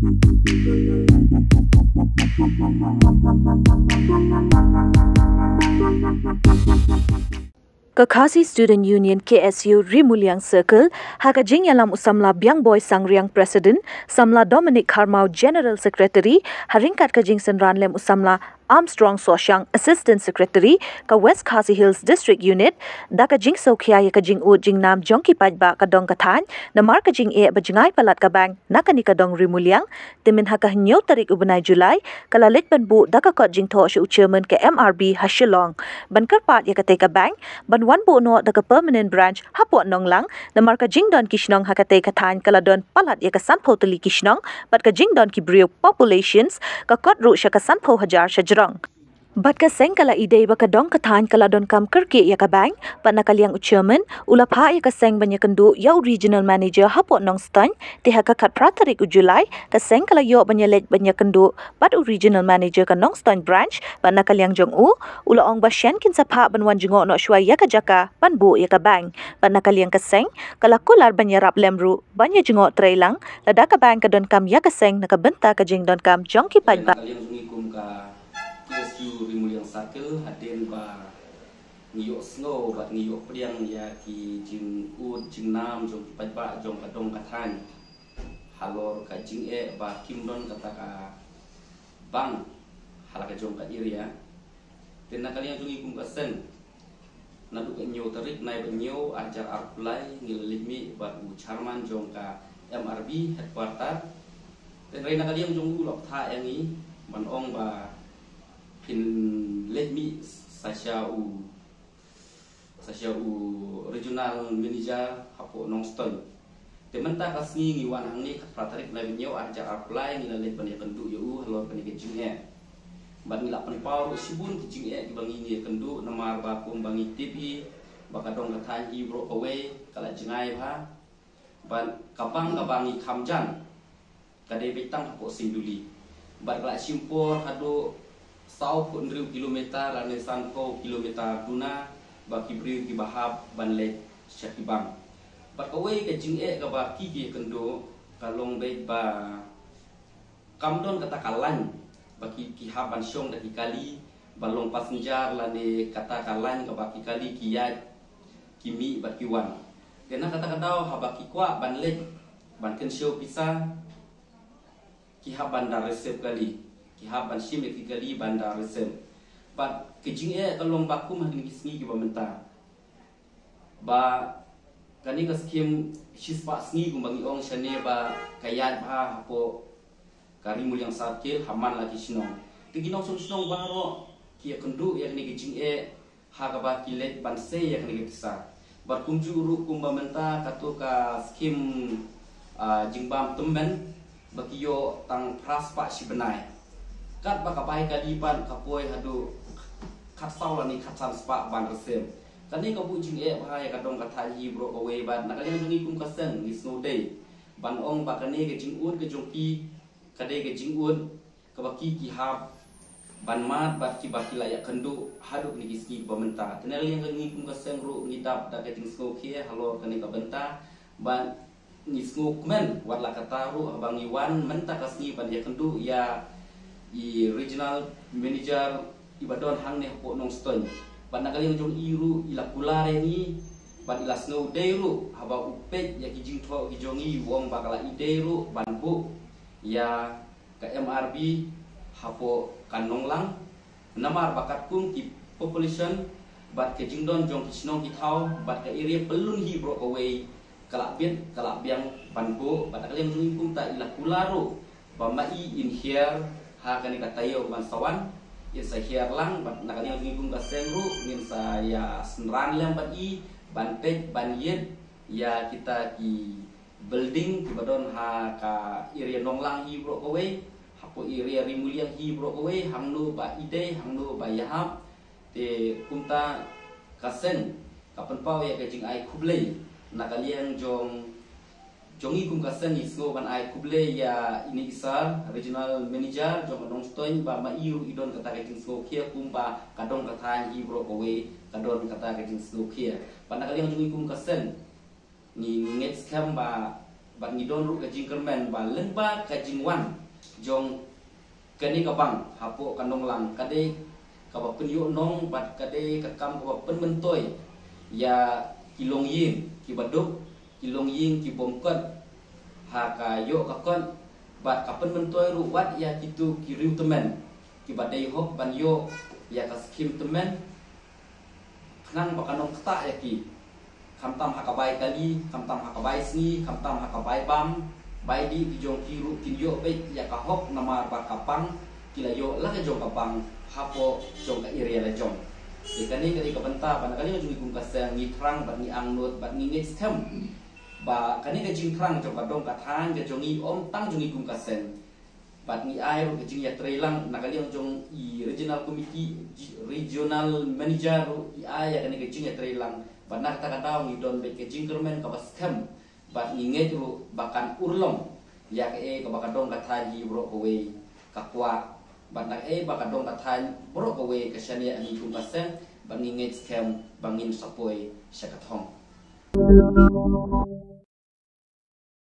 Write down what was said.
Kekasi Student Union KSU Rimuliang Circle, Hakajing Yalam Usamla Biang Boy Sangriang President, Samla Dominic Harmau General Secretary, Haringkat Kajing Senran Lem Usamla Armstrong Sosyang Assistant Secretary, ka West Khasi Hills District Unit, da Kajing Sokhia ya Kajing Ud Jing Nam Jongki Pajba Kadong Kathan, Namar Kajing E Bajingai Palat Kabang, Nakani Kadong Rimuliang, Timin Hakah Nyau Tarik Ubenai Julai, Kalalit Banbu da Kakot Jing To Shu Chairman ke MRB Hashilong, Ban Kerpat ya Katay Kabang, Ban Wan Bu No da ka Permanent Branch Hapot Nonglang, Namar Kajing Don Kishnong Hakatay Kathan Kaladon Palat ya Kasan Potali Kishnong, Bat Kajing Don Kibriu Populations, Kakot Ru Sya Kasan Po Hajar Sya Bat ka seng kala ide ba kadong kathan kala don kam kerke ya ka bang pat nakaliang chairman ulapha ya ka seng banya kendu ya regional manager hapot nong stan te haka kat pratarik u Julai ka seng kala yo banya let banya kendu pat regional manager ka nong stan branch pat nakaliang jong u ula ong ba shen kin sapha ban wan jingo no shwai ya ka jaka pan bu ya ka bang pat nakaliang ka seng kala kular banya rap lemru banya jingo trailang lada ka bang ka don kam ya ka seng nakabenta ka jing don kam jongki pajba KSU Rimuliang Circle hadir ba ngiyok snow bat ngiyok priang ya ki jing ud jing nam jong pajba jong kadong kathan halor ka jing e ba kimdon kata ka bang halaka jong ka area tena kalian jong ikum kasen nadu ka nyo tarik nai ba nyo ajar arpulai ngilimi ba u charman jong ka MRB headquarter ten reina kalian jong u lok tha yang ni man ong ba pin let me sasya u regional manager hapo nongston tementa kasni ngiwan angni kapratarik lainnya aja apply ngila let bani kendu yu halor bani kejing e ban ngila penpau sibun kejing e dibangi ni kendu namar bakum bangi TV bakadong kathan hi bro away kala jengai ba ban kabang kabangi kamjan kade bitang hapo sinduli ban kala simpor hado sau pun riu kilometer lane sangko kilometer guna baki beri ki bahab banle syakibang bat kawai ke jing e ka baki ki kendo kalong be ba kamdon kata kalan baki ki haban syong daki kali balong passenger lane kata kalan ka baki kali kiat kimi baki wan kena kata kadau habaki kwa banle ban ken show pisa ki haban dar resep kali kihaban shime kikali bandar resem bat kejing e kalong bakum hang kisni ki bamenta ba kani ka skim shispa sni gumbangi ong shane ba kayat ba hapo Rimuliang Circle haman lagi sinong tiginong sung baro ki kendu ya ni kejing e ha ka ba kilet banse ya ni kisa bat kumjuru kumbamenta katuka skim jingbam temen bakiyo tang praspa sibenai kat baka pai kadipan kapoi hadu kat saulani katsan spa ban resem kani ka bu jing e bahaya kadong kathaji bro ka we ban nakali ngi kum kasen ni snow day ban ong bakani ke jing un ke jongki kade ke jing un ka baki ki hab ban mat bat ki baki layak kendu hadu ni kiski pementa tenel yang ngi kum kasen ru ngidap da ke jing snow kie halo kani ka benta ban ni snow men wat la kataru abangi wan menta kasni ban ya kendu ya i regional manager ibadon hang ne po nong stone ban nakali jong iru ila kulare ni ban ila snow day ru haba upet ya kijing tho kijongi wong bakala ide ru ban bu ya ka MRB hapo kanong lang namar bakat kum ki population bat ke jingdon jong kisnong kitau bat ka area pelun hi bro away kala biang ban bu bat nakali jong kum ta ila kularo bamai in here hakani katayo ban sawan ya saya lang bat nakali yang ngibung ka sengru min saya senran lem bat i ban pet ban yet ya kita ki building ki badon ha ka area nonglang hi bro kowe hapo area Rimuliang hi bro kowe hangnu ba ide hangnu ba yahap te kumta kasen kapan pau ya kajing ai kublei nakali yang jongi kum kasen isgo ban ai kuble ya ini isar regional manager jong nong stoin ba ma iu idon kata kajing sgo kia kum ba kadong kata hi bro kowe kadon kata kajing sgo kia pan nakali yang jongi kum kasen ni nget scam ba bat ngidon ru kajing kermen ba lengba kajing wan jong kani kabang hapo kanong lang kade kaba penyo nong bat kade kakam kaba penmentoy ya kilong yin kibaduk kilong yin kibomkot ha kayo kakon bat kapen mentoy ru wat ya kitu kiriu temen kibadai hop ban yo ya kaskim temen nang bakanong kata ya ki kamtam hakabai kali kamtam hakabai sni kamtam hakabai bam bai di jong kiru kinyo be ya kahok nama bakapang kila yo lah jong kapang hapo jong ka area la jong ikani kali kabenta ban kali jong ikum kasang ni trang ban ni angnut ban ni next term ba kani ka jing trang jong kadong kathan ke jong i om tang jong ikum kaseng bat ni ai ro ke jing ya trelang nakali jong i regional committee regional manager i ai ya kani ke jing ya trelang bat nak kata ngi don be ke jing kermen ka baskem bat ni nget ro bakan urlong ya ke bakadong kathan hi bro ko we kakwa bat nak bakadong kathan bro ko we ke shania ani kum kaseng ban ni nget scam bangin sapoi syakathong